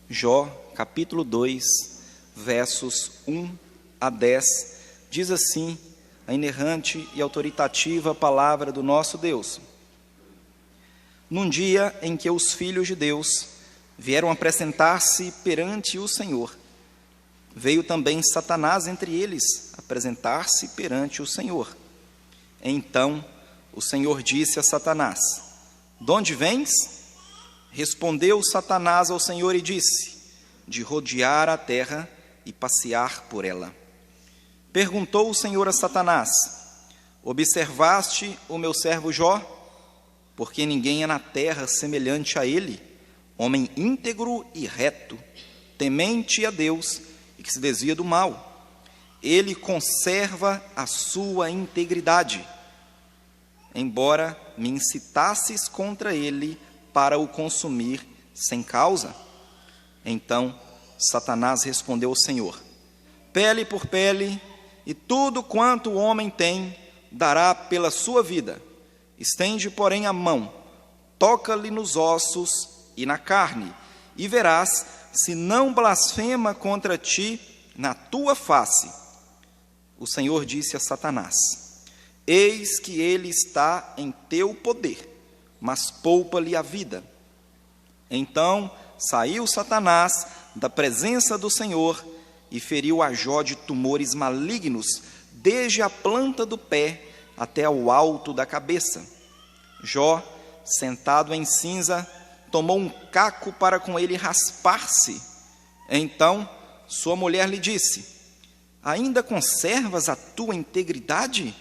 Jó, capítulo 2, versos 1 a 10, diz assim a inerrante e autoritativa palavra do nosso Deus. Num dia em que os filhos de Deus vieram apresentar-se perante o Senhor, veio também Satanás entre eles apresentar-se perante o Senhor. Então o Senhor disse a Satanás: "De onde vens?" Respondeu Satanás ao Senhor e disse: "De rodear a terra e passear por ela." Perguntou o Senhor a Satanás: "Observaste o meu servo Jó? Porque ninguém é na terra semelhante a ele, homem íntegro e reto, temente a Deus e que se desvia do mal. Ele conserva a sua integridade. Embora me incitasses contra ele para o consumir sem causa." Então Satanás respondeu ao Senhor: "Pele por pele, e tudo quanto o homem tem dará pela sua vida. Estende, porém, a mão, toca-lhe nos ossos e na carne, e verás se não blasfema contra ti na tua face." O Senhor disse a Satanás: "Eis que ele está em teu poder, mas poupa-lhe a vida." Então saiu Satanás da presença do Senhor e feriu a Jó de tumores malignos, desde a planta do pé até ao alto da cabeça. Jó, sentado em cinza, tomou um caco para com ele raspar-se. Então sua mulher lhe disse: "Ainda conservas a tua integridade?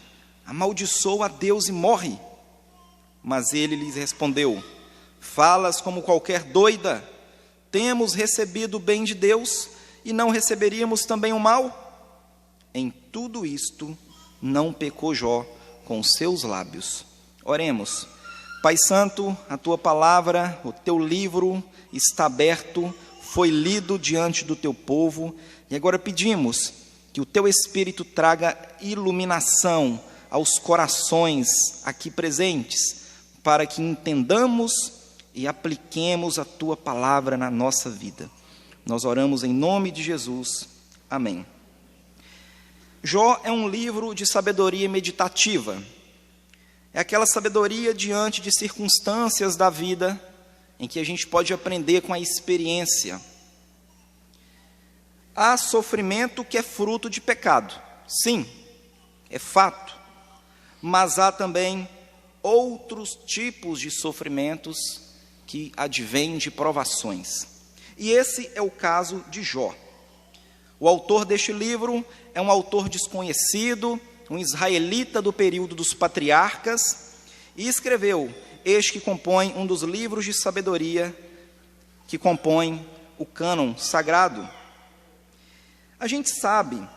Amaldiçoa a Deus e morre." Mas ele lhes respondeu: "Falas como qualquer doida. Temos recebido o bem de Deus e não receberíamos também o mal?" Em tudo isto não pecou Jó com os seus lábios. Oremos. Pai Santo, a tua palavra, o teu livro está aberto, foi lido diante do teu povo, e agora pedimos que o teu Espírito traga iluminação aos corações aqui presentes, para que entendamos e apliquemos a tua palavra na nossa vida. Nós oramos em nome de Jesus. Amém. Jó é um livro de sabedoria meditativa. É aquela sabedoria diante de circunstâncias da vida em que a gente pode aprender com a experiência. Há sofrimento que é fruto de pecado. Sim, é fato. Mas há também outros tipos de sofrimentos que advêm de provações. E esse é o caso de Jó. O autor deste livro é um autor desconhecido, um israelita do período dos patriarcas, e escreveu este que compõe um dos livros de sabedoria que compõem o cânon sagrado. A gente sabe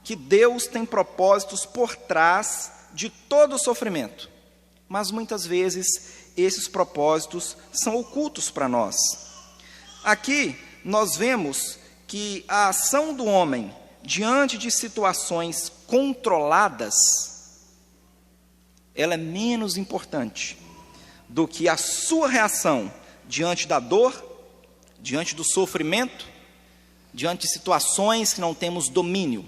que Deus tem propósitos por trás de todo o sofrimento, mas muitas vezes esses propósitos são ocultos para nós. Aqui nós vemos que a ação do homem diante de situações controladas, ela é menos importante do que a sua reação diante da dor, diante do sofrimento, diante de situações que não temos domínio.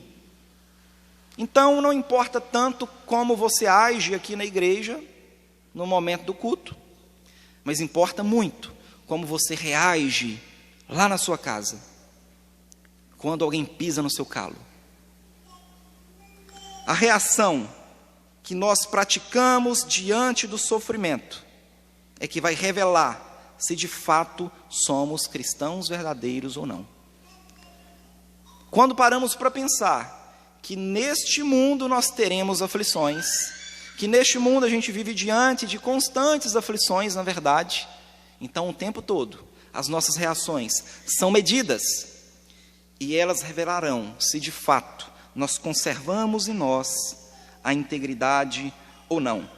Então não importa tanto como você age aqui na igreja no momento do culto, mas importa muito como você reage lá na sua casa, quando alguém pisa no seu calo. A reação que nós praticamos diante do sofrimento é que vai revelar se de fato somos cristãos verdadeiros ou não. Quando paramos para pensar que neste mundo nós teremos aflições, que neste mundo a gente vive diante de constantes aflições, na verdade, então o tempo todo as nossas reações são medidas, e elas revelarão se de fato nós conservamos em nós a integridade ou não.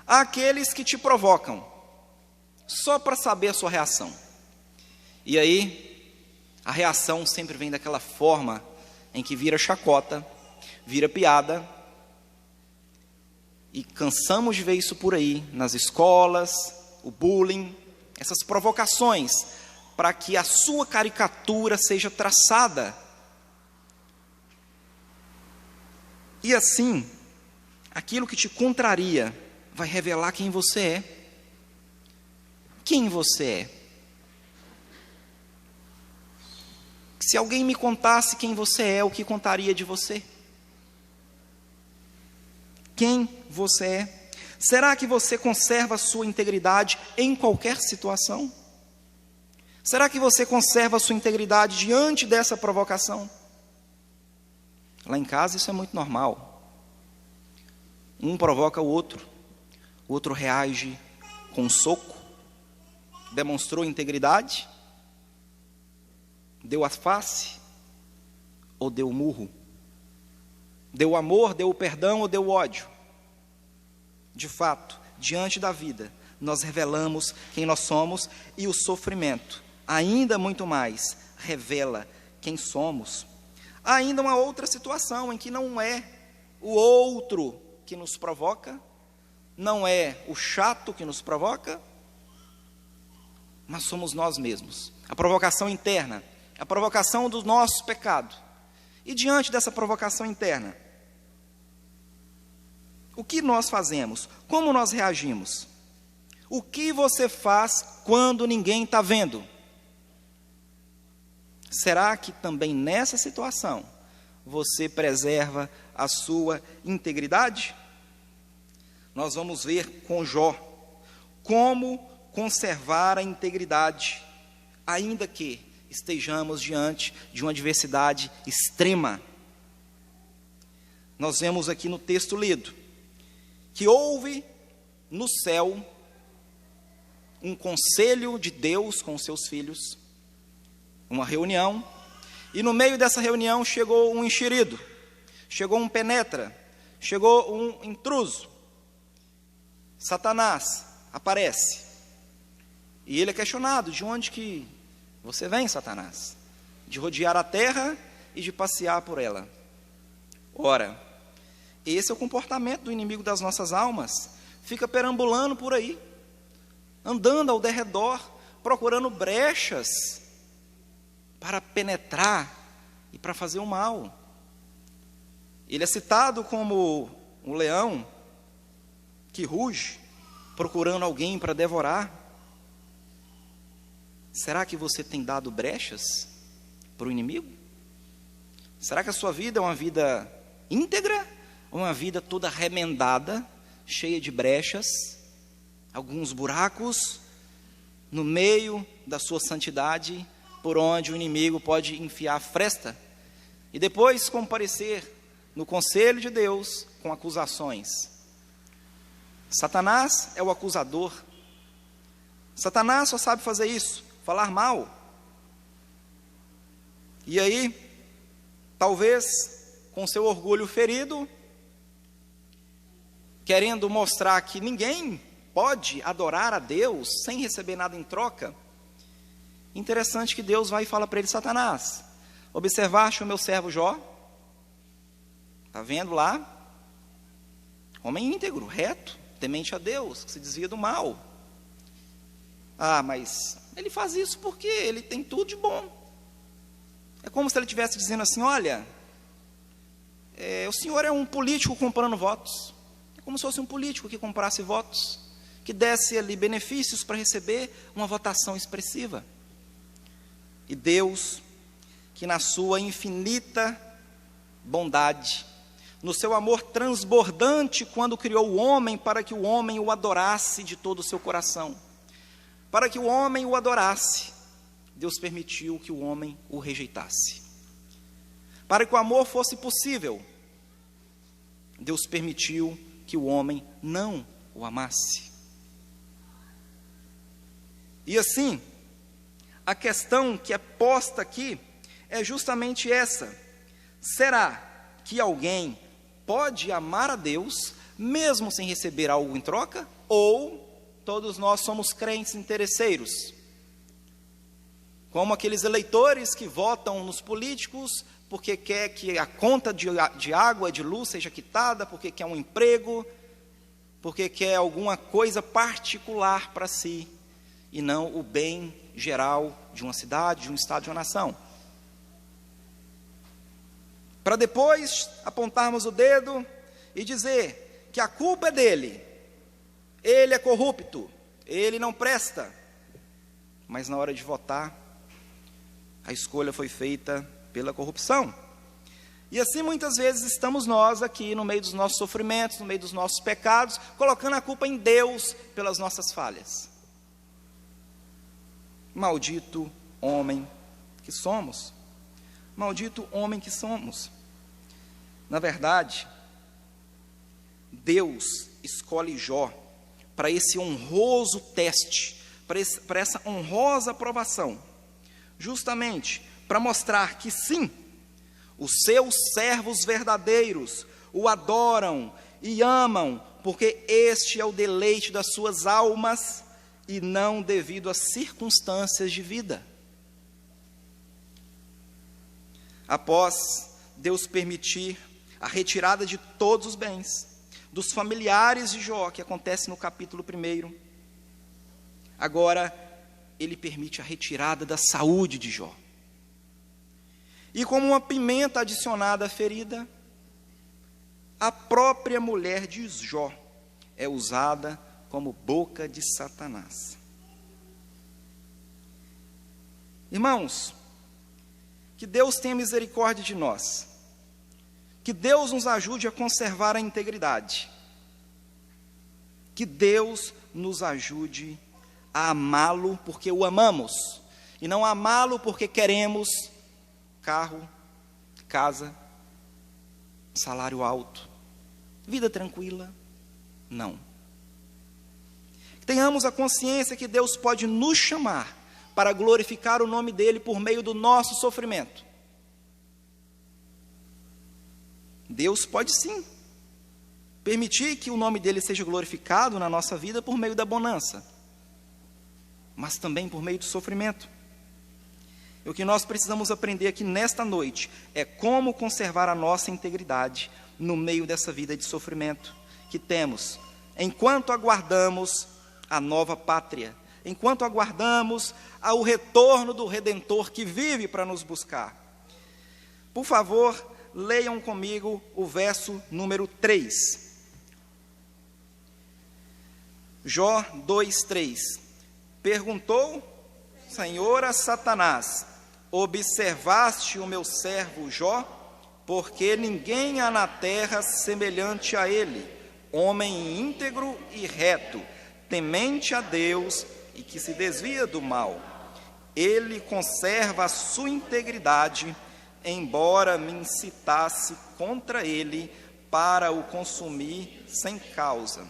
Há aqueles que te provocam só para saber a sua reação, e aí a reação sempre vem daquela forma em que vira chacota, vira piada, e cansamos de ver isso por aí, nas escolas, o bullying, essas provocações para que a sua caricatura seja traçada. E assim, aquilo que te contraria vai revelar quem você é. Quem você é? Se alguém me contasse quem você é, o que contaria de você? Quem você é? Será que você conserva a sua integridade em qualquer situação? Será que você conserva a sua integridade diante dessa provocação? Lá em casa isso é muito normal. Um provoca o outro reage com um soco, demonstrou integridade, deu a face ou deu o murro? Deu o amor, deu o perdão ou deu o ódio? De fato, diante da vida, nós revelamos quem nós somos, e o sofrimento, ainda muito mais, revela quem somos. Há ainda uma outra situação em que não é o outro que nos provoca, não é o chato que nos provoca, mas somos nós mesmos. A provocação interna, a provocação do nosso pecado. E diante dessa provocação interna, o que nós fazemos? Como nós reagimos? O que você faz quando ninguém está vendo? Será que também nessa situação você preserva a sua integridade? Nós vamos ver com Jó como conservar a integridade, ainda que estejamos diante de uma adversidade extrema. Nós vemos aqui no texto lido que houve no céu um conselho de Deus com os seus filhos, uma reunião, e no meio dessa reunião chegou um enxerido, chegou um penetra, chegou um intruso. Satanás aparece, e ele é questionado: de onde que você vem, Satanás? De rodear a terra e de passear por ela. Ora, esse é o comportamento do inimigo das nossas almas. Fica perambulando por aí, andando ao derredor, procurando brechas para penetrar e para fazer o mal. Ele é citado como um leão que ruge, procurando alguém para devorar. Será que você tem dado brechas para o inimigo? Será que a sua vida é uma vida íntegra ou uma vida toda remendada, cheia de brechas, alguns buracos no meio da sua santidade, por onde o inimigo pode enfiar a fresta e depois comparecer no conselho de Deus com acusações? Satanás é o acusador. Satanás só sabe fazer isso, falar mal. E aí, talvez com seu orgulho ferido, querendo mostrar que ninguém pode adorar a Deus sem receber nada em troca. Interessante que Deus vai e fala para ele: Satanás, observaste o meu servo Jó? Está vendo lá? Homem íntegro, reto, temente a Deus, que se desvia do mal. Ah, mas ele faz isso porque ele tem tudo de bom. É como se ele estivesse dizendo assim: olha, o senhor é um político comprando votos. É como se fosse um político que comprasse votos, que desse ali benefícios para receber uma votação expressiva. E Deus, que na sua infinita bondade, no seu amor transbordante, quando criou o homem para que o homem o adorasse de todo o seu coração, para que o homem o adorasse, Deus permitiu que o homem o rejeitasse. Para que o amor fosse possível, Deus permitiu que o homem não o amasse. E assim, a questão que é posta aqui é justamente essa: será que alguém pode amar a Deus mesmo sem receber algo em troca? Ou todos nós somos crentes interesseiros, como aqueles eleitores que votam nos políticos porque quer que a conta de água e de luz seja quitada, porque quer um emprego, porque quer alguma coisa particular para si, e não o bem geral de uma cidade, de um estado, de uma nação. Para depois apontarmos o dedo e dizer que a culpa é dele, ele é corrupto, ele não presta. Mas na hora de votar, a escolha foi feita pela corrupção. E assim muitas vezes estamos nós aqui no meio dos nossos sofrimentos, no meio dos nossos pecados, colocando a culpa em Deus pelas nossas falhas. Maldito homem que somos. Maldito homem que somos. Na verdade, Deus escolhe Jó para esse honroso teste, para essa honrosa aprovação, justamente para mostrar que sim, os seus servos verdadeiros o adoram e amam, porque este é o deleite das suas almas e não devido às circunstâncias de vida. Após Deus permitir a retirada de todos os bens, dos familiares de Jó, que acontece no capítulo 1, agora ele permite a retirada da saúde de Jó. E como uma pimenta adicionada à ferida, a própria mulher de Jó é usada como boca de Satanás. Irmãos, que Deus tenha misericórdia de nós, que Deus nos ajude a conservar a integridade, que Deus nos ajude a amá-lo porque o amamos, e não amá-lo porque queremos carro, casa, salário alto, vida tranquila. Não. Tenhamos a consciência que Deus pode nos chamar para glorificar o nome dEle por meio do nosso sofrimento. Deus pode sim permitir que o nome dEle seja glorificado na nossa vida por meio da bonança, mas também por meio do sofrimento. E o que nós precisamos aprender aqui nesta noite é como conservar a nossa integridade no meio dessa vida de sofrimento que temos, enquanto aguardamos a nova pátria, enquanto aguardamos ao retorno do Redentor que vive para nos buscar. Por favor, leiam comigo o verso número 3. Jó 2:3. Perguntou o Senhor a Satanás: observaste o meu servo Jó? Porque ninguém há na terra semelhante a ele, homem íntegro e reto, temente a Deus e que se desvia do mal. Ele conserva a sua integridade, embora me incitasse contra ele para o consumir sem causa.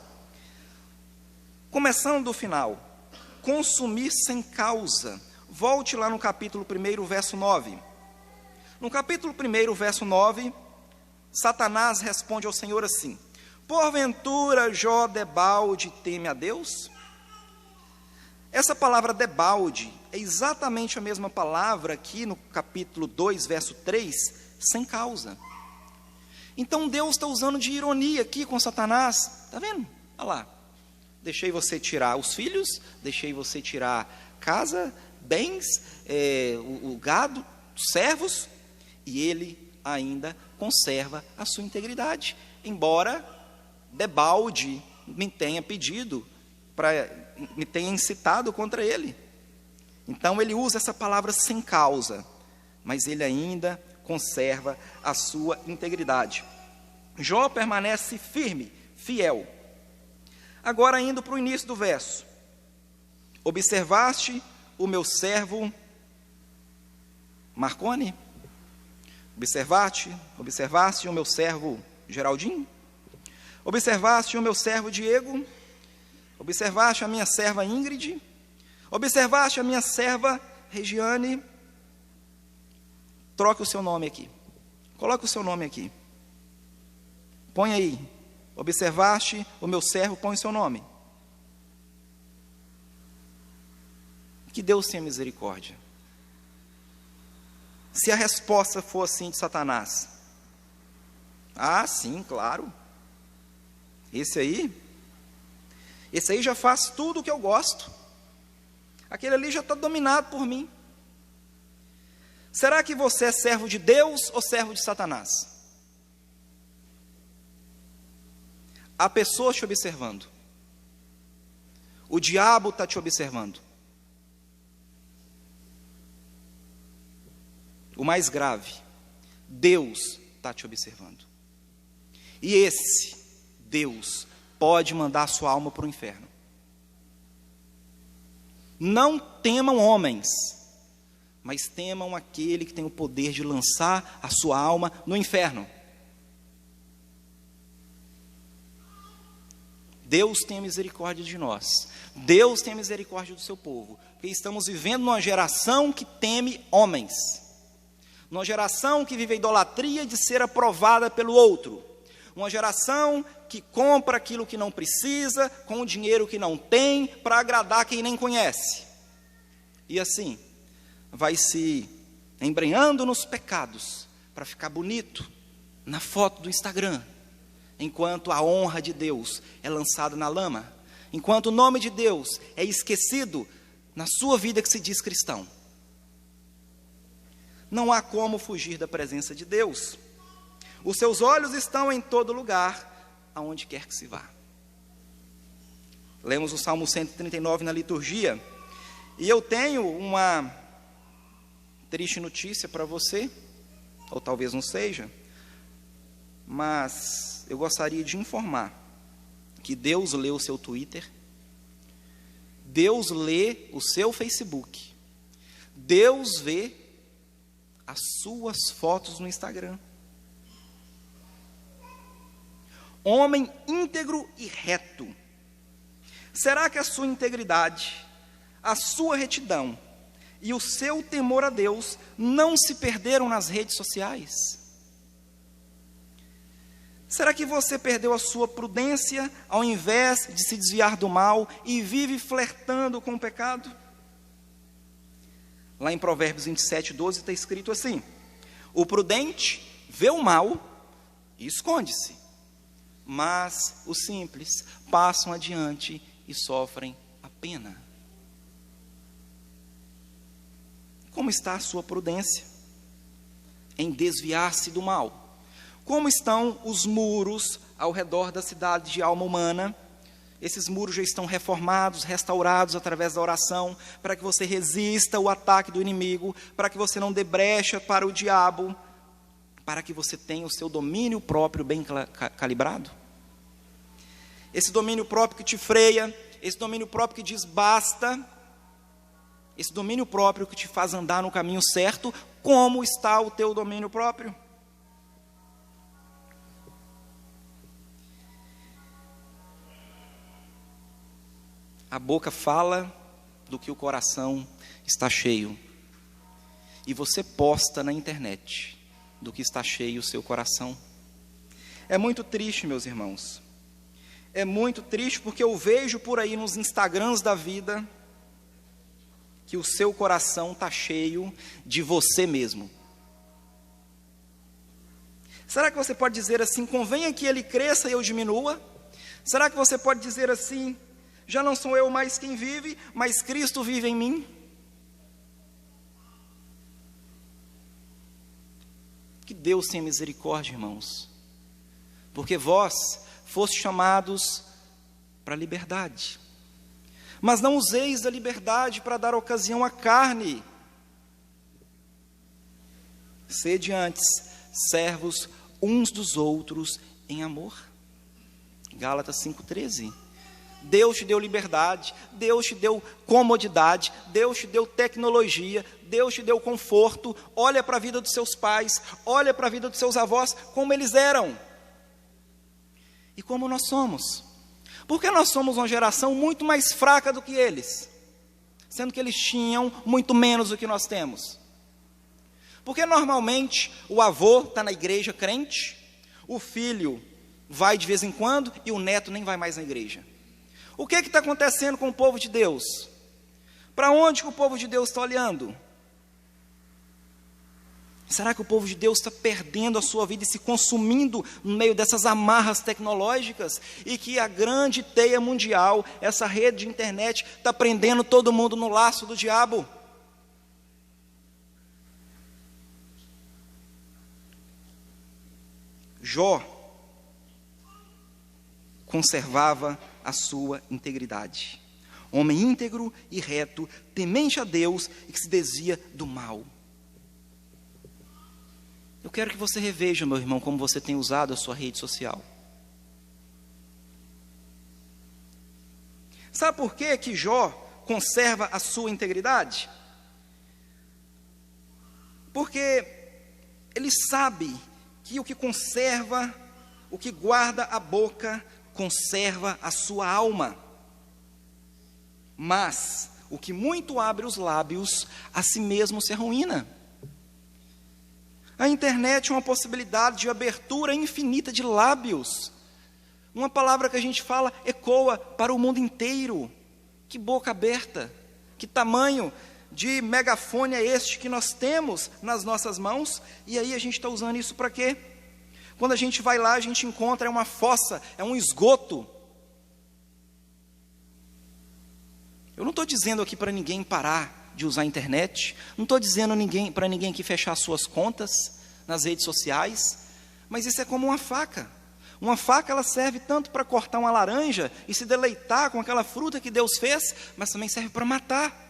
Começando do final, consumir sem causa. Volte lá no capítulo 1, verso 9. No capítulo 1, verso 9, Satanás responde ao Senhor assim: porventura Jó debalde teme a Deus? Essa palavra debalde é exatamente a mesma palavra aqui no capítulo 2, verso 3, sem causa. Então Deus está usando de ironia aqui com Satanás. Está vendo? Olha lá. Deixei você tirar os filhos, deixei você tirar casa, bens, o gado, servos, e ele ainda conserva a sua integridade, embora debalde me tenha pedido, me tenha incitado contra ele. Então ele usa essa palavra sem causa, mas ele ainda conserva a sua integridade. Jó permanece firme, fiel. Agora indo para o início do verso: observaste o meu servo Marconi? Observaste o meu servo Geraldinho? Observaste o meu servo Diego? Observaste a minha serva Ingrid? Observaste a minha serva Regiane? Troque o seu nome aqui. Coloque o seu nome aqui. Põe aí. Observaste o meu servo, põe o seu nome. Que Deus tenha misericórdia. Se a resposta for assim de Satanás: ah, sim, claro. Esse aí já faz tudo o que eu gosto. Aquele ali já está dominado por mim. Será que você é servo de Deus ou servo de Satanás? Há pessoas te observando. O diabo está te observando. O mais grave, Deus está te observando. E esse Deus pode mandar a sua alma para o inferno. Não temam homens, mas temam aquele que tem o poder de lançar a sua alma no inferno. Deus tenha misericórdia de nós. Deus tenha misericórdia do seu povo. Porque estamos vivendo numa geração que teme homens. Numa geração que vive a idolatria de ser aprovada pelo outro. Uma geração que compra aquilo que não precisa, com o dinheiro que não tem, para agradar quem nem conhece. E assim, vai se embrenhando nos pecados, para ficar bonito na foto do Instagram, enquanto a honra de Deus é lançada na lama, enquanto o nome de Deus é esquecido na sua vida que se diz cristão. Não há como fugir da presença de Deus. Os seus olhos estão em todo lugar, aonde quer que se vá. Lemos o Salmo 139 na liturgia, e eu tenho uma triste notícia para você, ou talvez não seja, mas eu gostaria de informar que Deus lê o seu Twitter, Deus lê o seu Facebook, Deus vê as suas fotos no Instagram. Homem íntegro e reto. Será que a sua integridade, a sua retidão e o seu temor a Deus não se perderam nas redes sociais? Será que você perdeu a sua prudência ao invés de se desviar do mal e vive flertando com o pecado? Lá em Provérbios 27:12 está escrito assim: o prudente vê o mal e esconde-se, mas os simples passam adiante e sofrem a pena. Como está a sua prudência em desviar-se do mal? Como estão os muros ao redor da cidade de alma humana? Esses muros já estão reformados, restaurados através da oração, para que você resista ao ataque do inimigo, para que você não dê brecha para o diabo, para que você tenha o seu domínio próprio bem calibrado? Esse domínio próprio que te freia, esse domínio próprio que diz basta, esse domínio próprio que te faz andar no caminho certo, como está o teu domínio próprio? A boca fala do que o coração está cheio. E você posta na internet do que está cheio o seu coração. É muito triste, meus irmãos. É muito triste porque eu vejo por aí nos Instagrams da vida que o seu coração está cheio de você mesmo. Será que você pode dizer assim: convenha que ele cresça e eu diminua? Será que você pode dizer assim: já não sou eu mais quem vive, mas Cristo vive em mim? Que Deus tenha misericórdia, irmãos, porque vós fostes chamados para a liberdade, mas não useis da liberdade para dar ocasião à carne. Sede antes servos uns dos outros em amor. Gálatas 5:13. Deus te deu liberdade, Deus te deu comodidade, Deus te deu tecnologia, Deus te deu conforto. Olha para a vida dos seus pais, olha para a vida dos seus avós, como eles eram e como nós somos. Porque nós somos uma geração muito mais fraca do que eles, sendo que eles tinham muito menos do que nós temos. Porque normalmente o avô está na igreja crente, o filho vai de vez em quando e o neto nem vai mais na igreja. O que está acontecendo com o povo de Deus? Para onde que o povo de Deus está olhando? Será que o povo de Deus está perdendo a sua vida e se consumindo no meio dessas amarras tecnológicas? E que a grande teia mundial, essa rede de internet, está prendendo todo mundo no laço do diabo? Jó conservava a sua integridade. Homem íntegro e reto, temente a Deus e que se desvia do mal. Eu quero que você reveja, meu irmão, como você tem usado a sua rede social. Sabe por que Jó conserva a sua integridade? Porque ele sabe que o que conserva, o que guarda a boca, conserva a sua alma. Mas o que muito abre os lábios, a si mesmo se arruína. A internet é uma possibilidade de abertura infinita de lábios. Uma palavra que a gente fala ecoa para o mundo inteiro. Que boca aberta, que tamanho de megafone é este que nós temos nas nossas mãos? E aí a gente está usando isso para quê? Quando a gente vai lá, a gente encontra uma fossa, é um esgoto. Eu não estou dizendo aqui para ninguém parar de usar a internet, não estou dizendo para ninguém aqui fechar suas contas nas redes sociais, mas isso é como uma faca. Uma faca, ela serve tanto para cortar uma laranja e se deleitar com aquela fruta que Deus fez, mas também serve para matar.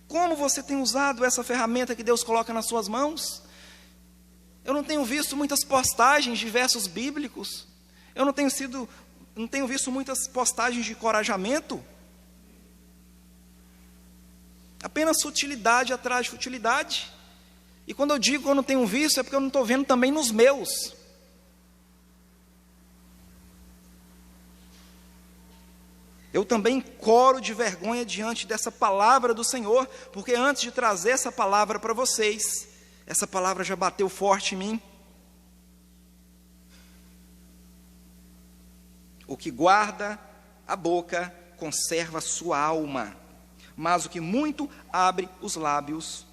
Como você tem usado essa ferramenta que Deus coloca nas suas mãos? Eu não tenho visto muitas postagens de versos bíblicos, eu não tenho visto muitas postagens de encorajamento. Apenas futilidade atrás de futilidade. E quando eu digo que eu não tenho visto, é porque eu não estou vendo também nos meus. Eu também coro de vergonha diante dessa palavra do Senhor, porque antes de trazer essa palavra para vocês, essa palavra já bateu forte em mim. O que guarda a boca conserva a sua alma, mas o que muito abre os lábios,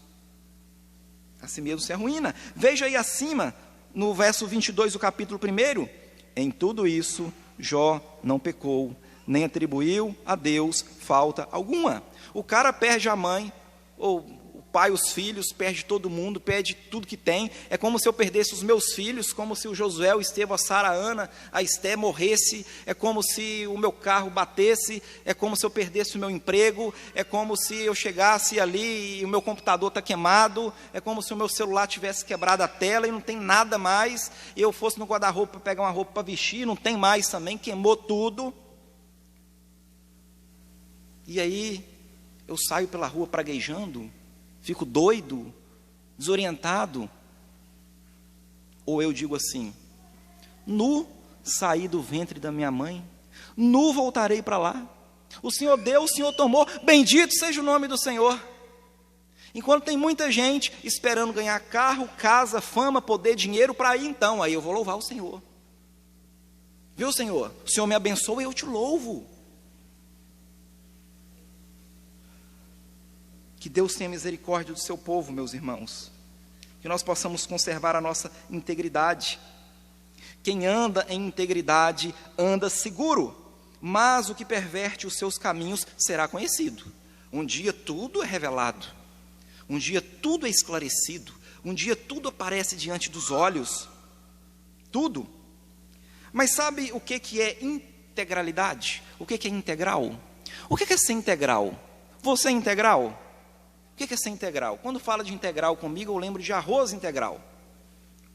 a si mesmo se arruína. Veja aí acima, no verso 22 do capítulo 1, em tudo isso Jó não pecou, nem atribuiu a Deus falta alguma. O cara perde a mãe, ou o pai, os filhos, perde todo mundo, perde tudo que tem. É como se eu perdesse os meus filhos, como se o Josué, o Estevão, a Sara, a Ana, a Esté morresse. É como se o meu carro batesse, é como se eu perdesse o meu emprego, é como se eu chegasse ali e o meu computador está queimado, é como se o meu celular tivesse quebrado a tela e não tem nada mais, e eu fosse no guarda-roupa pegar uma roupa para vestir, não tem mais também, queimou tudo. E aí eu saio pela rua praguejando, fico doido, desorientado. Ou eu digo assim: nu saí do ventre da minha mãe, nu voltarei para lá. O Senhor deu, o Senhor tomou, bendito seja o nome do Senhor. Enquanto tem muita gente esperando ganhar carro, casa, fama, poder, dinheiro, para ir então, aí eu vou louvar o Senhor. Viu, Senhor? O Senhor me abençoa e eu te louvo. Que Deus tenha misericórdia do seu povo, meus irmãos. Que nós possamos conservar a nossa integridade. Quem anda em integridade anda seguro, mas o que perverte os seus caminhos será conhecido. Um dia tudo é revelado, um dia tudo é esclarecido, um dia tudo aparece diante dos olhos, tudo. Mas sabe o que é integralidade? O que é integral? O que é ser integral? Você é integral? O que é ser integral? Quando fala de integral comigo, eu lembro de arroz integral.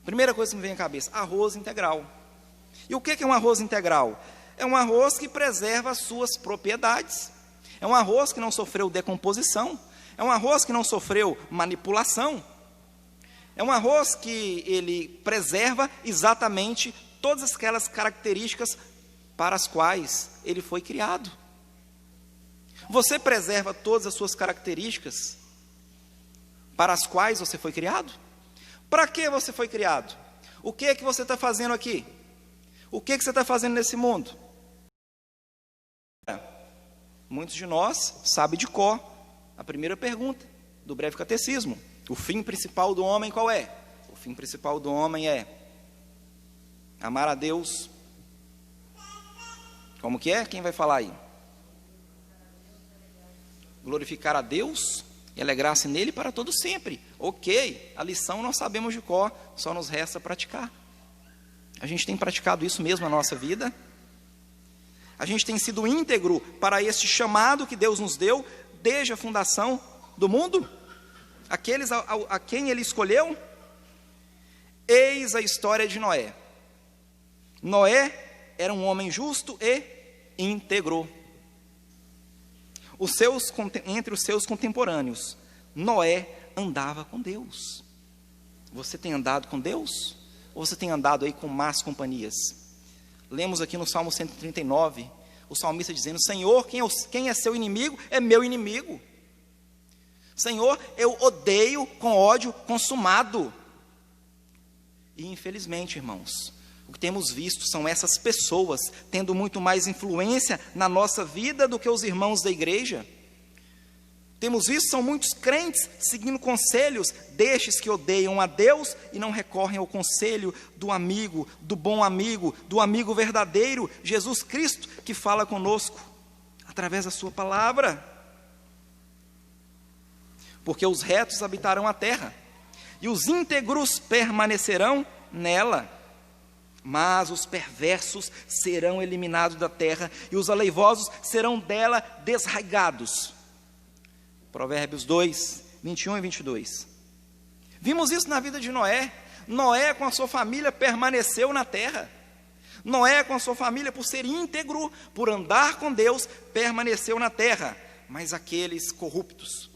Primeira coisa que me vem à cabeça, arroz integral. E o que é um arroz integral? É um arroz que preserva as suas propriedades. É um arroz que não sofreu decomposição. É um arroz que não sofreu manipulação. É um arroz que ele preserva exatamente todas aquelas características para as quais ele foi criado. Você preserva todas as suas características para as quais você foi criado? Para que você foi criado? O que é que você está fazendo aqui? O que é que você está fazendo nesse mundo? Muitos de nós sabem de cor a primeira pergunta do breve catecismo. O fim principal do homem qual é? O fim principal do homem é amar a Deus. Como que é? Quem vai falar aí? Glorificar a Deus e alegrar-se nele para todo sempre. Ok, a lição nós sabemos de cor, só nos resta praticar. A gente tem praticado isso mesmo na nossa vida? A gente tem sido íntegro para este chamado que Deus nos deu desde a fundação do mundo? Aqueles a quem Ele escolheu? Eis a história de Noé. Noé era um homem justo e íntegro. Entre os seus contemporâneos, Noé andava com Deus. Você tem andado com Deus? Ou você tem andado aí com más companhias? Lemos aqui no Salmo 139, o salmista dizendo: Senhor, quem é seu inimigo é meu inimigo. Senhor, eu odeio com ódio consumado. E infelizmente, irmãos, o que temos visto são essas pessoas tendo muito mais influência na nossa vida do que os irmãos da igreja. Temos visto, são muitos crentes seguindo conselhos destes que odeiam a Deus e não recorrem ao conselho do amigo, do bom amigo, do amigo verdadeiro, Jesus Cristo, que fala conosco através da sua palavra. Porque os retos habitarão a terra, e os íntegros permanecerão nela. Mas os perversos serão eliminados da terra, e os aleivosos serão dela desraigados. Provérbios 2, 21 e 22. Vimos isso na vida de Noé. Noé com a sua família permaneceu na terra. Noé com a sua família, por ser íntegro, por andar com Deus, permaneceu na terra. Mas aqueles corruptos,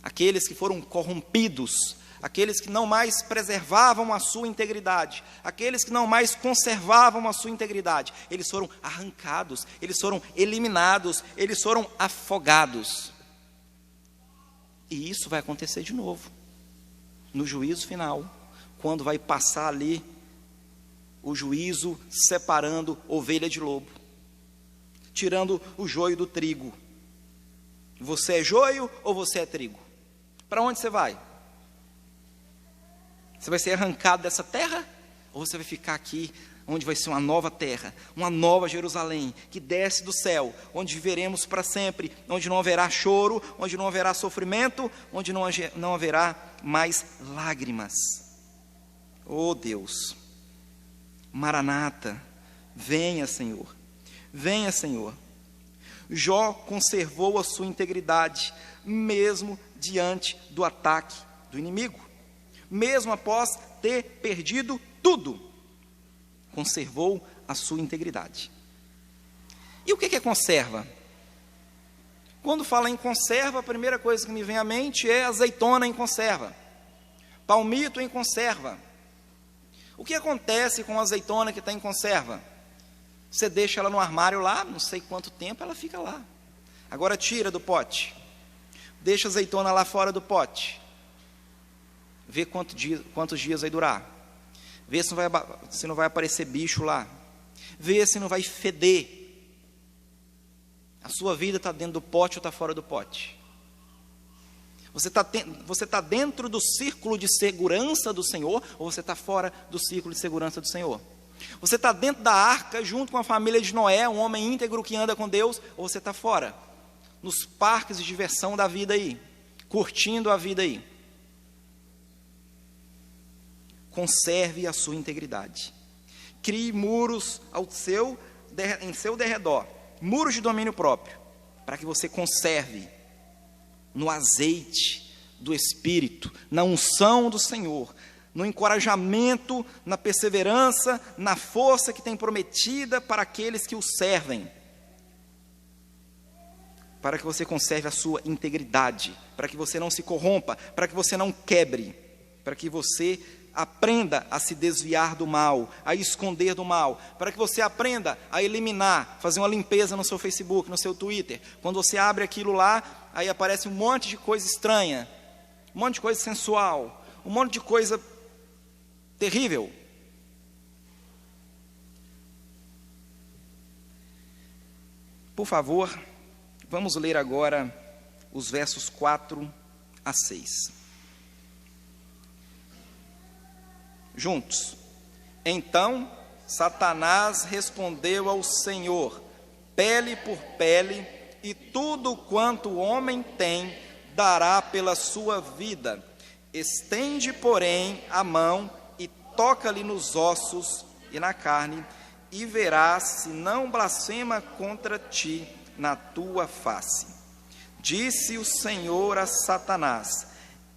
aqueles que foram corrompidos, aqueles que não mais preservavam a sua integridade, aqueles que não mais conservavam a sua integridade, eles foram arrancados, eles foram eliminados, eles foram afogados. E isso vai acontecer de novo, no juízo final, quando vai passar ali o juízo separando ovelha de lobo, tirando o joio do trigo. Você é joio ou você é trigo? Para onde você vai? Você vai ser arrancado dessa terra? Ou você vai ficar aqui, onde vai ser uma nova terra, uma nova Jerusalém, que desce do céu, onde viveremos para sempre, onde não haverá choro, onde não haverá sofrimento, onde não haverá mais lágrimas. Oh Deus, Maranata, venha Senhor, venha Senhor. Jó conservou a sua integridade, mesmo diante do ataque do inimigo. Mesmo após ter perdido tudo, conservou a sua integridade. E o que é conserva? Quando fala em conserva, a primeira coisa que me vem à mente é azeitona em conserva, palmito em conserva. O que acontece com a azeitona que está em conserva? Você deixa ela no armário lá, não sei quanto tempo, ela fica lá. Agora tira do pote, deixa a azeitona lá fora do pote, vê quantos dias vai durar, vê se não vai aparecer bicho lá, vê se não vai feder. A sua vida está dentro do pote ou está fora do pote? Você está dentro do círculo de segurança do Senhor, ou você está fora do círculo de segurança do Senhor? Você está dentro da arca junto com a família de Noé, um homem íntegro que anda com Deus, ou você está fora, nos parques de diversão da vida aí, curtindo a vida aí? Conserve a sua integridade. Crie muros em seu derredor, muros de domínio próprio, para que você conserve no azeite do Espírito, na unção do Senhor, no encorajamento, na perseverança, na força que tem prometida para aqueles que o servem, para que você conserve a sua integridade, para que você não se corrompa, para que você não quebre, para que você aprenda a se desviar do mal, a esconder do mal, para que você aprenda a eliminar, fazer uma limpeza no seu Facebook, no seu Twitter. Quando você abre aquilo lá, aí aparece um monte de coisa estranha, um monte de coisa sensual, um monte de coisa terrível. Por favor, vamos ler agora os versos 4 a 6. juntos. Então Satanás respondeu ao Senhor: pele por pele, e tudo quanto o homem tem dará pela sua vida. Estende, porém, a mão e toca-lhe nos ossos e na carne, e verás se não blasfema contra ti na tua face. Disse o Senhor a Satanás: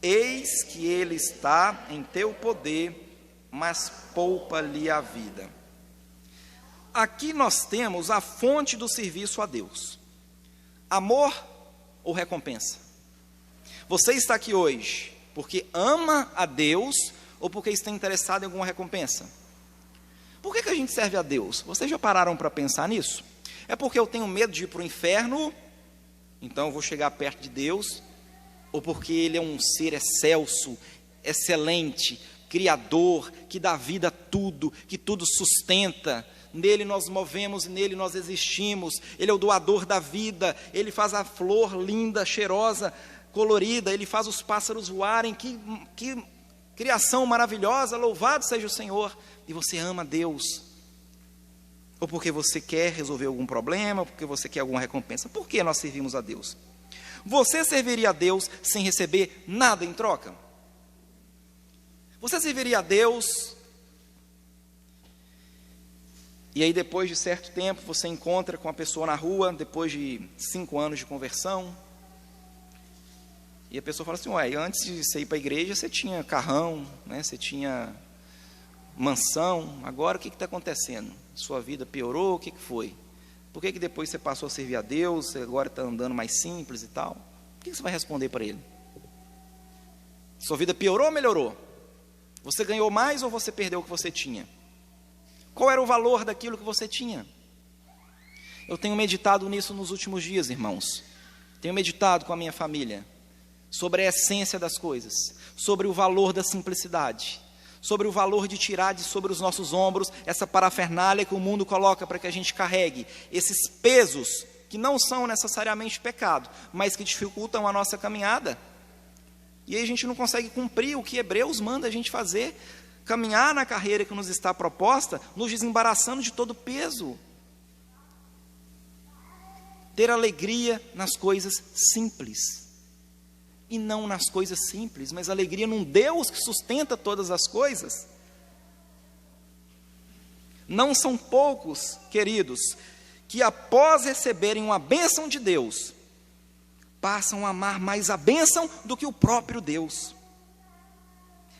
eis que ele está em teu poder, mas poupa-lhe a vida. Aqui nós temos a fonte do serviço a Deus: amor ou recompensa? Você está aqui hoje porque ama a Deus ou porque está interessado em alguma recompensa? Por que a gente serve a Deus? Vocês já pararam para pensar nisso? É porque eu tenho medo de ir para o inferno, então eu vou chegar perto de Deus? Ou porque Ele é um ser excelso, excelente, criador, que dá vida a tudo, que tudo sustenta? Nele nós movemos e nele nós existimos. Ele é o doador da vida. Ele faz a flor linda, cheirosa, colorida. Ele faz os pássaros voarem. Que criação maravilhosa, louvado seja o Senhor. E você ama Deus? Ou porque você quer resolver algum problema, ou porque você quer alguma recompensa? Por que nós servimos a Deus? Você serviria a Deus sem receber nada em troca? Você serviria a Deus e aí depois de certo tempo você encontra com a pessoa na rua, depois de 5 anos de conversão, e a pessoa fala assim: ué, antes de você ir para a igreja você tinha carrão, né? Você tinha mansão, agora o que está acontecendo? Sua vida piorou, o que foi? Por que depois você passou a servir a Deus, você agora está andando mais simples e tal? O que você vai responder para ele? Sua vida piorou ou melhorou? Você ganhou mais ou você perdeu o que você tinha? Qual era o valor daquilo que você tinha? Eu tenho meditado nisso nos últimos dias, irmãos. Tenho meditado com a minha família sobre a essência das coisas, sobre o valor da simplicidade, sobre o valor de tirar de sobre os nossos ombros essa parafernália que o mundo coloca para que a gente carregue, esses pesos que não são necessariamente pecado, mas que dificultam a nossa caminhada. E aí a gente não consegue cumprir o que Hebreus manda a gente fazer, caminhar na carreira que nos está proposta, nos desembaraçando de todo peso. Ter alegria nas coisas simples, e não nas coisas simples, mas alegria num Deus que sustenta todas as coisas. Não são poucos, queridos, que após receberem uma bênção de Deus, passam a amar mais a bênção do que o próprio Deus.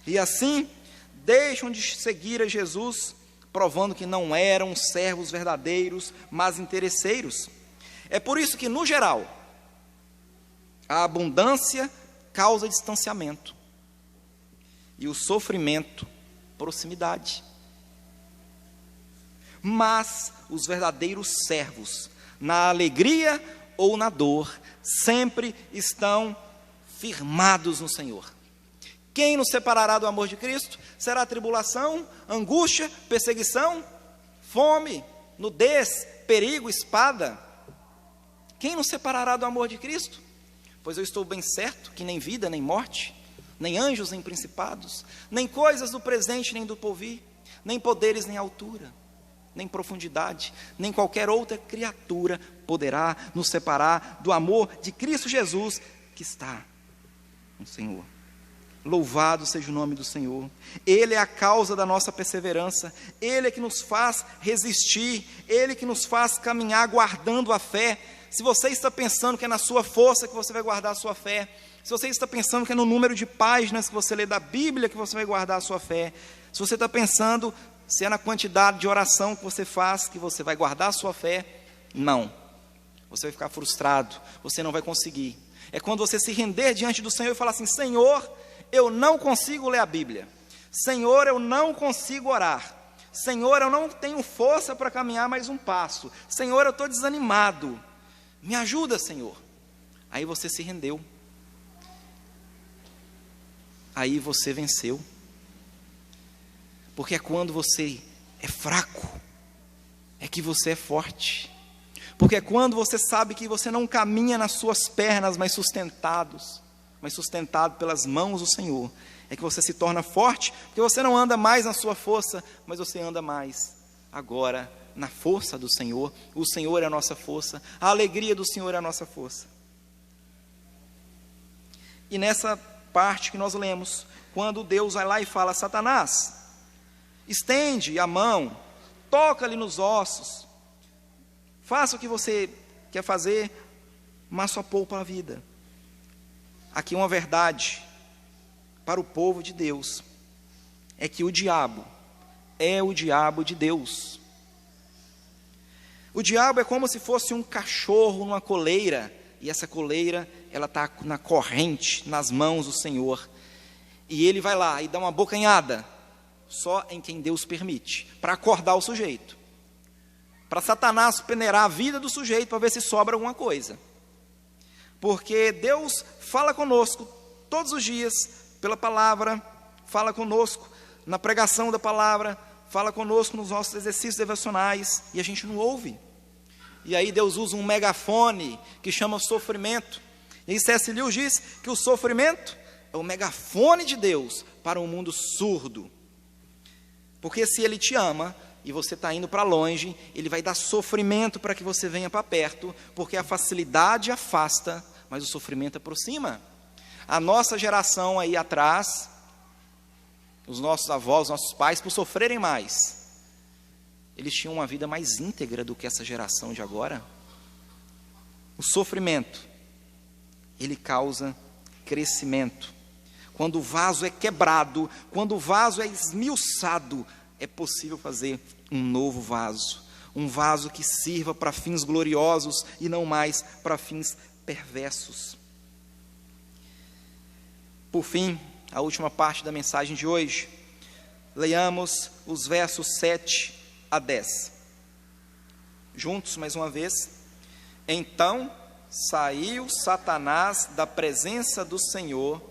E assim, deixam de seguir a Jesus, provando que não eram servos verdadeiros, mas interesseiros. É por isso que, no geral, a abundância causa distanciamento, e o sofrimento, proximidade. Mas os verdadeiros servos, na alegria ou na dor, sempre estão firmados no Senhor. Quem nos separará do amor de Cristo? Será tribulação, angústia, perseguição, fome, nudez, perigo, espada? Quem nos separará do amor de Cristo? Pois eu estou bem certo que nem vida, nem morte, nem anjos, nem principados, nem coisas do presente, nem do porvir, nem poderes, nem altura, nem profundidade, nem qualquer outra criatura poderá nos separar do amor de Cristo Jesus, que está no Senhor. Louvado seja o nome do Senhor. Ele é a causa da nossa perseverança, Ele é que nos faz resistir, Ele que nos faz caminhar guardando a fé. Se você está pensando que é na sua força que você vai guardar a sua fé, se você está pensando que é no número de páginas que você lê da Bíblia que você vai guardar a sua fé, se você está pensando se é na quantidade de oração que você faz que você vai guardar a sua fé, não. Você vai ficar frustrado, você não vai conseguir. É quando você se render diante do Senhor e falar assim: Senhor, eu não consigo ler a Bíblia. Senhor, eu não consigo orar. Senhor, eu não tenho força para caminhar mais um passo. Senhor, eu estou desanimado. Me ajuda, Senhor. Aí você se rendeu. Aí você venceu. Porque é quando você é fraco, é que você é forte. Porque é quando você sabe que você não caminha nas suas pernas, mas sustentado pelas mãos do Senhor, é que você se torna forte, porque você não anda mais na sua força, mas você anda mais agora na força do Senhor. O Senhor é a nossa força, a alegria do Senhor é a nossa força. E nessa parte que nós lemos, quando Deus vai lá e fala: Satanás, estende a mão, toca-lhe nos ossos, faça o que você quer fazer, mas só poupa a vida. Aqui uma verdade para o povo de Deus é que o diabo é o diabo de Deus. O diabo é como se fosse um cachorro numa coleira, e essa coleira, ela está na corrente, nas mãos do Senhor, e ele vai lá e dá uma bocanhada, só em quem Deus permite, para acordar o sujeito, para Satanás peneirar a vida do sujeito, para ver se sobra alguma coisa, porque Deus fala conosco todos os dias, pela palavra, fala conosco na pregação da palavra, fala conosco nos nossos exercícios devocionais, e a gente não ouve. E aí Deus usa um megafone que chama sofrimento. E C.S. Lewis diz que o sofrimento é o megafone de Deus para um mundo surdo. Porque se Ele te ama e você está indo para longe, Ele vai dar sofrimento para que você venha para perto, porque a facilidade afasta, mas o sofrimento aproxima. A nossa geração aí atrás, os nossos avós, os nossos pais, por sofrerem mais, eles tinham uma vida mais íntegra do que essa geração de agora. O sofrimento, ele causa crescimento. Quando o vaso é quebrado, quando o vaso é esmiuçado, é possível fazer um novo vaso. Um vaso que sirva para fins gloriosos e não mais para fins perversos. Por fim, a última parte da mensagem de hoje, leiamos os versos 7 a 10. Juntos, mais uma vez. Então saiu Satanás da presença do Senhor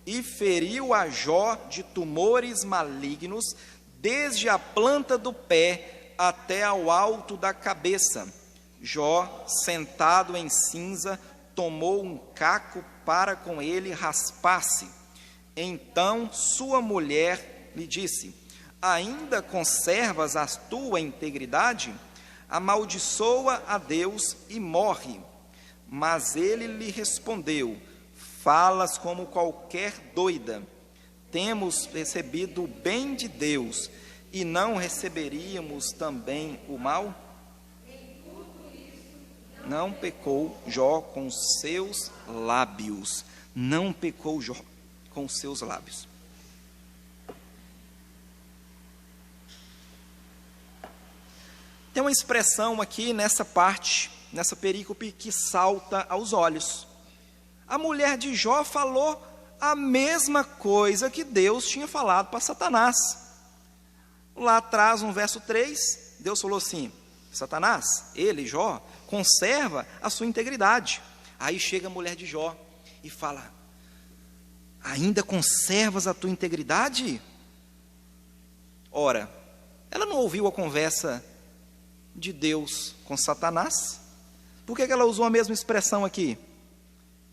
e feriu a Jó de tumores malignos, desde a planta do pé até ao alto da cabeça. Jó, sentado em cinza, tomou um caco para com ele raspar-se. Então sua mulher lhe disse: ainda conservas a tua integridade? Amaldiçoa a Deus e morre. Mas ele lhe respondeu: falas como qualquer doida. Temos recebido o bem de Deus, e não receberíamos também o mal? Não pecou Jó com seus lábios. Não pecou Jó com seus lábios. Tem uma expressão aqui nessa parte, nessa perícope, que salta aos olhos. A mulher de Jó falou a mesma coisa que Deus tinha falado para Satanás. Lá atrás, no verso 3, Deus falou assim: Satanás, ele, Jó, conserva a sua integridade. Aí chega a mulher de Jó e fala: ainda conservas a tua integridade? Ora, ela não ouviu a conversa de Deus com Satanás? Por que ela usou a mesma expressão aqui?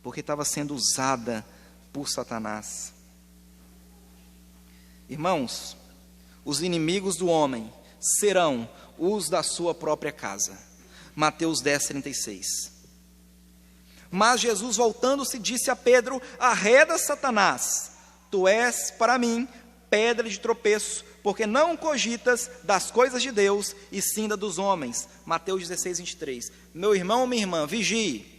Porque estava sendo usada por Satanás. Irmãos, os inimigos do homem serão os da sua própria casa. Mateus 10, 36. Mas Jesus, voltando-se, disse a Pedro: arreda, Satanás, tu és para mim pedra de tropeço, porque não cogitas das coisas de Deus, e sim da dos homens. Mateus 16, 23. Meu irmão, minha irmã, vigie.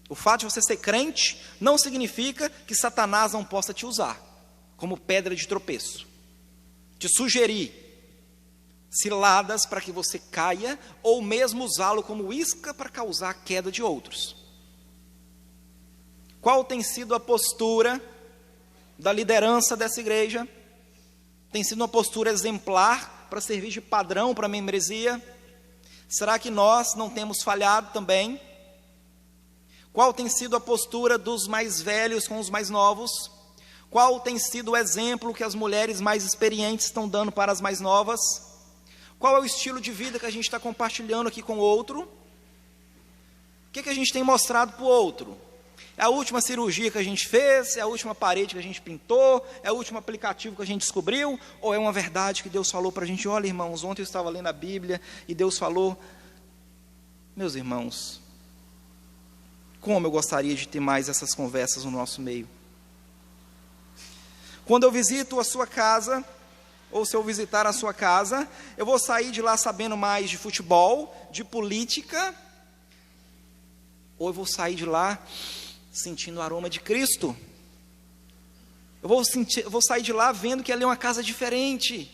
O fato de você ser crente não significa que Satanás não possa te usar como pedra de tropeço, te sugerir ciladas para que você caia, ou mesmo usá-lo como isca para causar a queda de outros. Qual tem sido a postura da liderança dessa igreja? Tem sido uma postura exemplar para servir de padrão para a membresia? Será que nós não temos falhado também? Qual tem sido a postura dos mais velhos com os mais novos? Qual tem sido o exemplo que as mulheres mais experientes estão dando para as mais novas? Qual é o estilo de vida que a gente está compartilhando aqui com o outro? O que a gente tem mostrado para o outro? É a última cirurgia que a gente fez? É a última parede que a gente pintou? É o último aplicativo que a gente descobriu? Ou é uma verdade que Deus falou para a gente? Olha, irmãos, ontem eu estava lendo a Bíblia e Deus falou. Meus irmãos, como eu gostaria de ter mais essas conversas no nosso meio. Quando eu visito a sua casa, ou se eu visitar a sua casa, eu vou sair de lá sabendo mais de futebol, de política, ou eu vou sair de lá sentindo o aroma de Cristo. Eu vou sair de lá vendo que ali é uma casa diferente.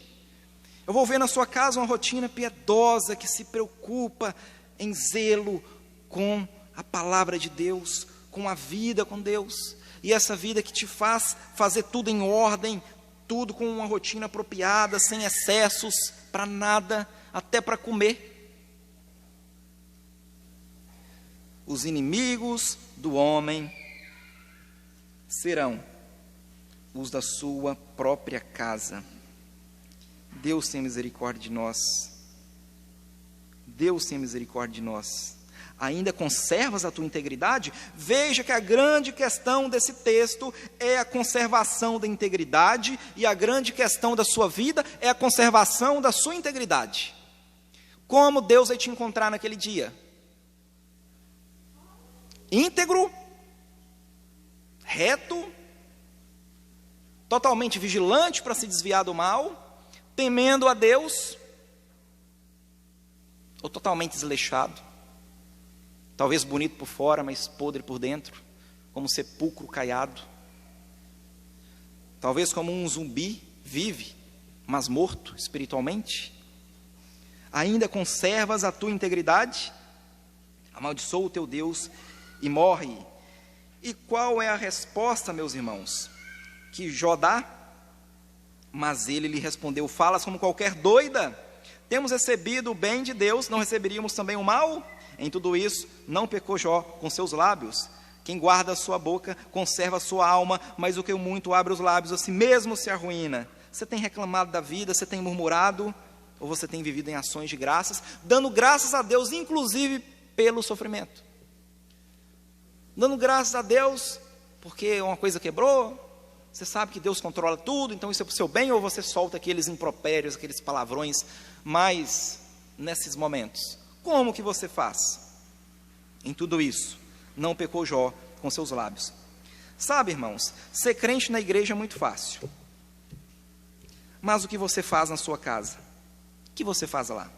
Eu vou ver na sua casa uma rotina piedosa, que se preocupa em zelo com a palavra de Deus, com a vida com Deus. E essa vida que te faz fazer tudo em ordem, tudo com uma rotina apropriada, sem excessos, para nada, até para comer. Os inimigos do homem serão os da sua própria casa. Deus tem misericórdia de nós. Deus tem misericórdia de nós. Ainda conservas a tua integridade? Veja que a grande questão desse texto é a conservação da integridade, e a grande questão da sua vida é a conservação da sua integridade. Como Deus vai te encontrar naquele dia? Íntegro, reto, totalmente vigilante para se desviar do mal, temendo a Deus, ou totalmente desleixado, talvez bonito por fora, mas podre por dentro, como um sepulcro caiado, talvez como um zumbi, vive, mas morto espiritualmente. Ainda conservas a tua integridade? Amaldiçoa o teu Deus e morre. E qual é a resposta, meus irmãos, que Jó dá? Mas ele lhe respondeu: falas como qualquer doida. Temos recebido o bem de Deus, não receberíamos também o mal? Em tudo isso, não pecou Jó com seus lábios. Quem guarda a sua boca, conserva a sua alma, mas o que muito abre os lábios, assim mesmo se arruína. Você tem reclamado da vida, você tem murmurado, ou você tem vivido em ações de graças, dando graças a Deus, inclusive pelo sofrimento? Dando graças a Deus, porque uma coisa quebrou, você sabe que Deus controla tudo, então isso é para o seu bem, ou você solta aqueles impropérios, aqueles palavrões, mas nesses momentos, como que você faz? Em tudo isso, não pecou Jó com seus lábios. Sabe, irmãos, ser crente na igreja é muito fácil, mas o que você faz na sua casa? O que você faz lá?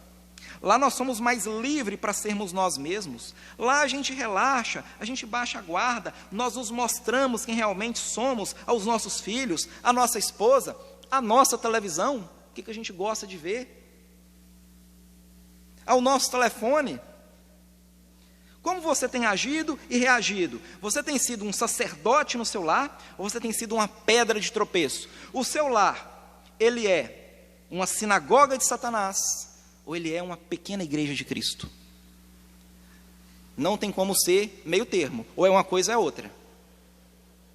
Lá nós somos mais livres para sermos nós mesmos. Lá a gente relaxa, a gente baixa a guarda, nós nos mostramos quem realmente somos aos nossos filhos, à nossa esposa, à nossa televisão, o que a gente gosta de ver, ao nosso telefone. Como você tem agido e reagido? Você tem sido um sacerdote no seu lar, ou você tem sido uma pedra de tropeço? O seu lar, ele é uma sinagoga de Satanás, ou ele é uma pequena igreja de Cristo? Não tem como ser meio termo, ou é uma coisa ou é outra.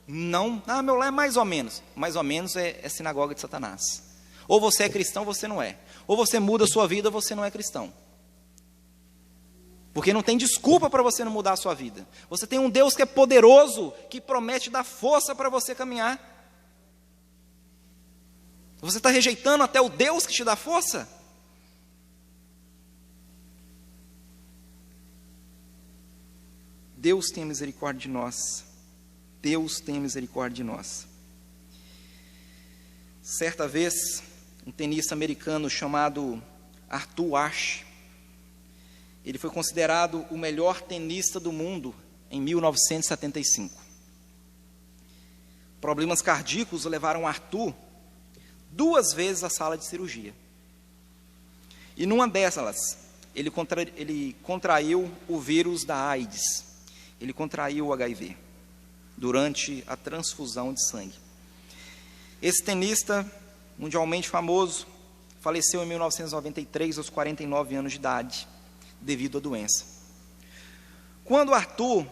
Não, meu lar é mais ou menos é sinagoga de Satanás. Ou você é cristão, ou você não é. Ou você muda a sua vida, ou você não é cristão. Porque não tem desculpa para você não mudar a sua vida. Você tem um Deus que é poderoso, que promete dar força para você caminhar. Você está rejeitando até o Deus que te dá força? Deus tem misericórdia de nós. Deus tem misericórdia de nós. Certa vez, um tenista americano chamado Arthur Ashe, ele foi considerado o melhor tenista do mundo em 1975. Problemas cardíacos levaram Arthur 2 vezes à sala de cirurgia. E numa delas, ele contraiu o vírus da AIDS. Ele contraiu o HIV durante a transfusão de sangue. Esse tenista mundialmente famoso faleceu em 1993, aos 49 anos de idade, devido à doença. Quando Arthur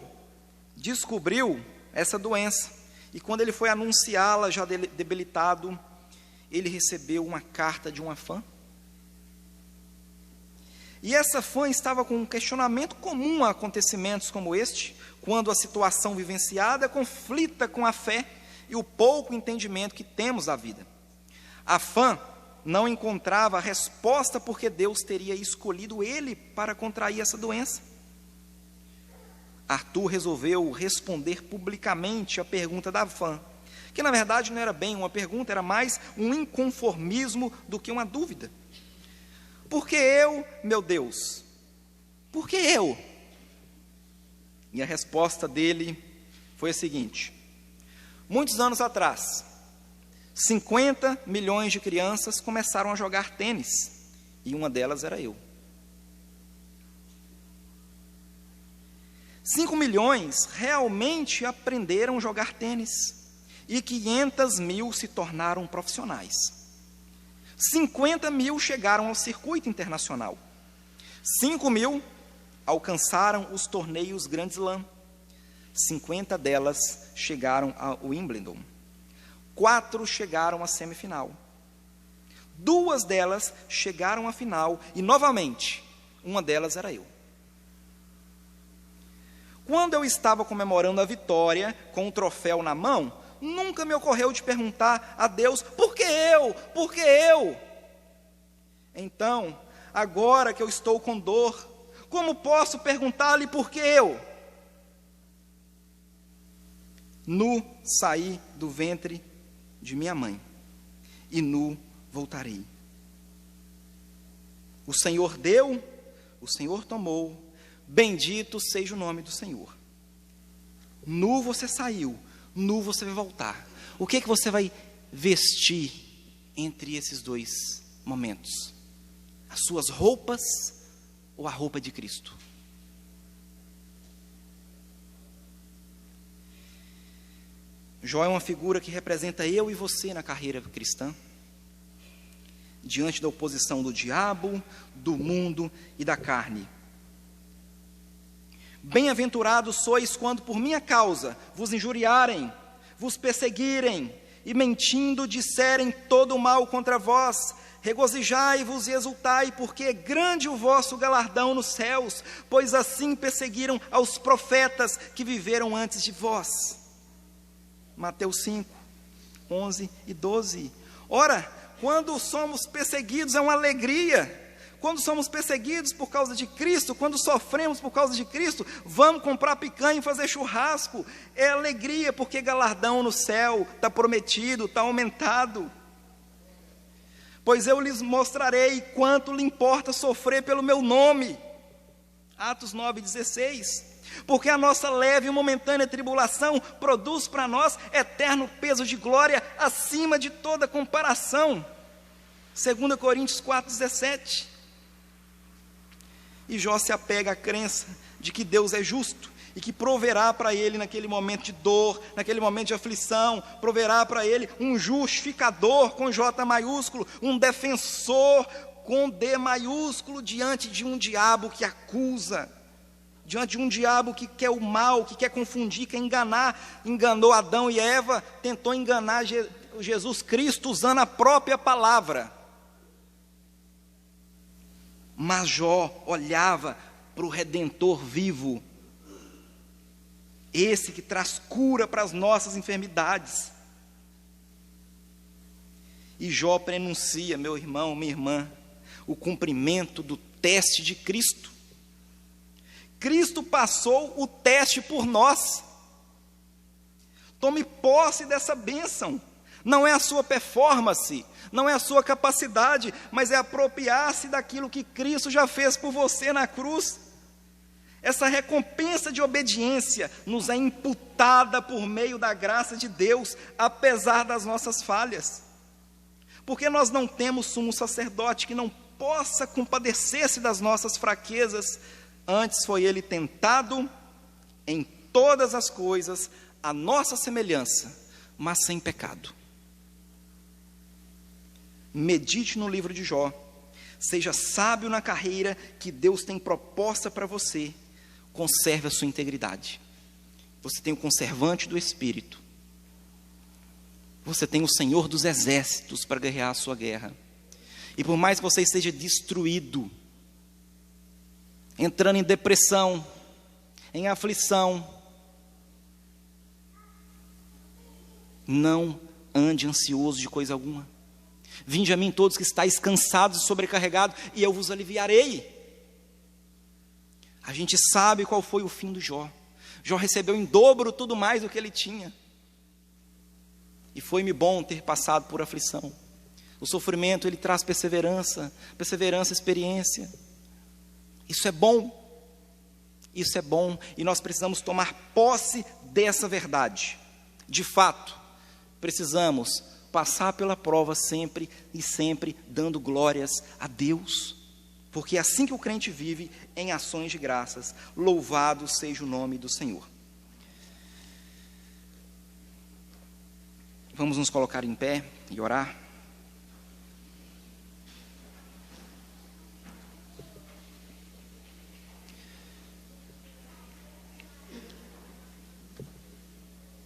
descobriu essa doença, e quando ele foi anunciá-la já debilitado, ele recebeu uma carta de uma fã. E essa fã estava com um questionamento comum a acontecimentos como este, quando a situação vivenciada conflita com a fé e o pouco entendimento que temos da vida. A fã não encontrava a resposta porque Deus teria escolhido ele para contrair essa doença. Arthur resolveu responder publicamente a pergunta da fã, que na verdade não era bem uma pergunta, era mais um inconformismo do que uma dúvida. Por que eu, meu Deus? Por que eu? E a resposta dele foi a seguinte: muitos anos atrás, 50 milhões de crianças começaram a jogar tênis, e uma delas era eu. 5 milhões realmente aprenderam a jogar tênis, e 500 mil se tornaram profissionais. 50 mil chegaram ao circuito internacional. 5 mil alcançaram os torneios Grand Slam. 50 delas chegaram ao Wimbledon. 4 chegaram à semifinal. 2 delas chegaram à final e, novamente, uma delas era eu. Quando eu estava comemorando a vitória com o troféu na mão, nunca me ocorreu de perguntar a Deus: por que eu? Por que eu? Então, agora que eu estou com dor, como posso perguntar-lhe por que eu? Nu saí do ventre de minha mãe, e nu voltarei. O Senhor deu, o Senhor tomou, bendito seja o nome do Senhor. Nu você saiu, nu você vai voltar. O que você vai vestir entre esses dois momentos? As suas roupas ou a roupa de Cristo? Jó é uma figura que representa eu e você na carreira cristã, diante da oposição do diabo, do mundo e da carne. Bem-aventurados sois quando por minha causa vos injuriarem, vos perseguirem e mentindo disserem todo o mal contra vós. Regozijai-vos e exultai, porque é grande o vosso galardão nos céus, pois assim perseguiram aos profetas que viveram antes de vós. Mateus 5, 11 e 12. Ora, quando somos perseguidos é uma alegria. Quando somos perseguidos por causa de Cristo, quando sofremos por causa de Cristo, vamos comprar picanha e fazer churrasco. É alegria, porque galardão no céu está prometido, está aumentado. Pois eu lhes mostrarei quanto lhe importa sofrer pelo meu nome. Atos 9,16. Porque a nossa leve e momentânea tribulação produz para nós eterno peso de glória acima de toda comparação. 2 Coríntios 4,17. E Jó se apega à crença de que Deus é justo e que proverá para ele naquele momento de dor, naquele momento de aflição, proverá para ele um justificador com J maiúsculo, um defensor com D maiúsculo diante de um diabo que acusa, diante de um diabo que quer o mal, que quer confundir, quer enganar. Enganou Adão e Eva, tentou enganar Jesus Cristo usando a própria palavra. Mas Jó olhava para o Redentor vivo, esse que traz cura para as nossas enfermidades. E Jó prenuncia, meu irmão, minha irmã, o cumprimento do teste de Cristo. Cristo passou o teste por nós. Tome posse dessa bênção. Não é a sua performance, não é a sua capacidade, mas é apropriar-se daquilo que Cristo já fez por você na cruz. Essa recompensa de obediência nos é imputada por meio da graça de Deus, apesar das nossas falhas. Porque nós não temos sumo sacerdote que não possa compadecer-se das nossas fraquezas. Antes foi ele tentado em todas as coisas, à nossa semelhança, mas sem pecado. Medite no livro de Jó, seja sábio na carreira que Deus tem proposta para você, conserve a sua integridade. Você tem o conservante do Espírito, você tem o Senhor dos exércitos para guerrear a sua guerra, e por mais que você esteja destruído, entrando em depressão, em aflição. Não ande ansioso de coisa alguma. Vinde a mim todos que estáis cansados e sobrecarregados, e eu vos aliviarei. A gente sabe qual foi o fim do Jó. Jó recebeu em dobro tudo mais do que ele tinha. E foi-me bom ter passado por aflição. O sofrimento, ele traz perseverança, experiência. Isso é bom. Isso é bom. E nós precisamos tomar posse dessa verdade. De fato, precisamos passar pela prova sempre e sempre dando glórias a Deus. Porque é assim que o crente vive, em ações de graças. Louvado seja o nome do Senhor. Vamos nos colocar em pé e orar.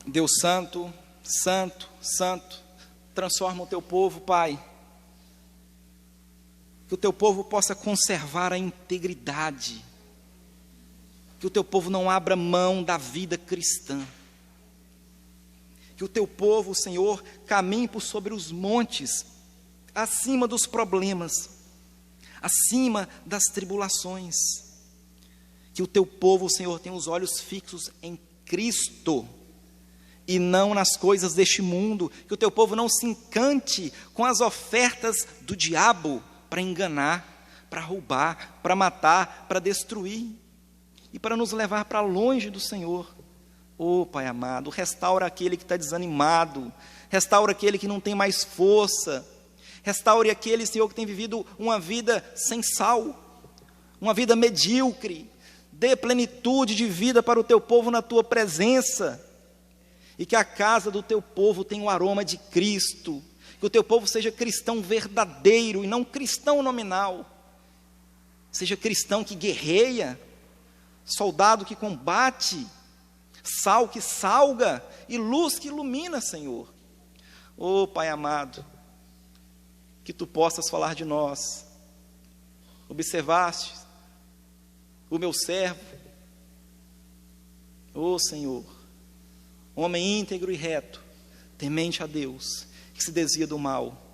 Deus santo, santo, santo, transforma o teu povo, Pai. Que o teu povo possa conservar a integridade. Que o teu povo não abra mão da vida cristã. Que o teu povo, Senhor, caminhe por sobre os montes, acima dos problemas, acima das tribulações. Que o teu povo, Senhor, tenha os olhos fixos em Cristo e não nas coisas deste mundo. Que o teu povo não se encante com as ofertas do diabo para enganar, para roubar, para matar, para destruir e para nos levar para longe do Senhor. Oh, Pai amado, restaura aquele que está desanimado, restaura aquele que não tem mais força, restaure aquele, Senhor, que tem vivido uma vida sem sal, uma vida medíocre. Dê plenitude de vida para o teu povo na tua presença, e que a casa do teu povo tenha o aroma de Cristo, que o teu povo seja cristão verdadeiro e não cristão nominal, seja cristão que guerreia, soldado que combate, sal que salga e luz que ilumina, Senhor. Oh, Pai amado, que tu possas falar de nós. Observaste o meu servo, oh Senhor, homem íntegro e reto, temente a Deus, que se desvia do mal.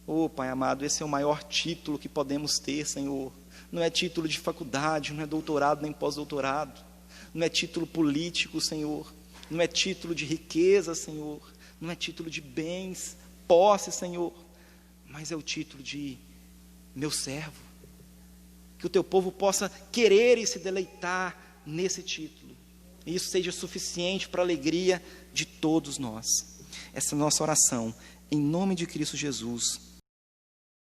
Oh, Pai amado, esse é o maior título que podemos ter, Senhor. Não é título de faculdade, não é doutorado nem pós-doutorado, não é título político, Senhor, não é título de riqueza, Senhor, não é título de bens, posse, Senhor, mas é o título de meu servo. Que o teu povo possa querer e se deleitar nesse título, e isso seja suficiente para a alegria de todos nós. Essa é a nossa oração, em nome de Cristo Jesus.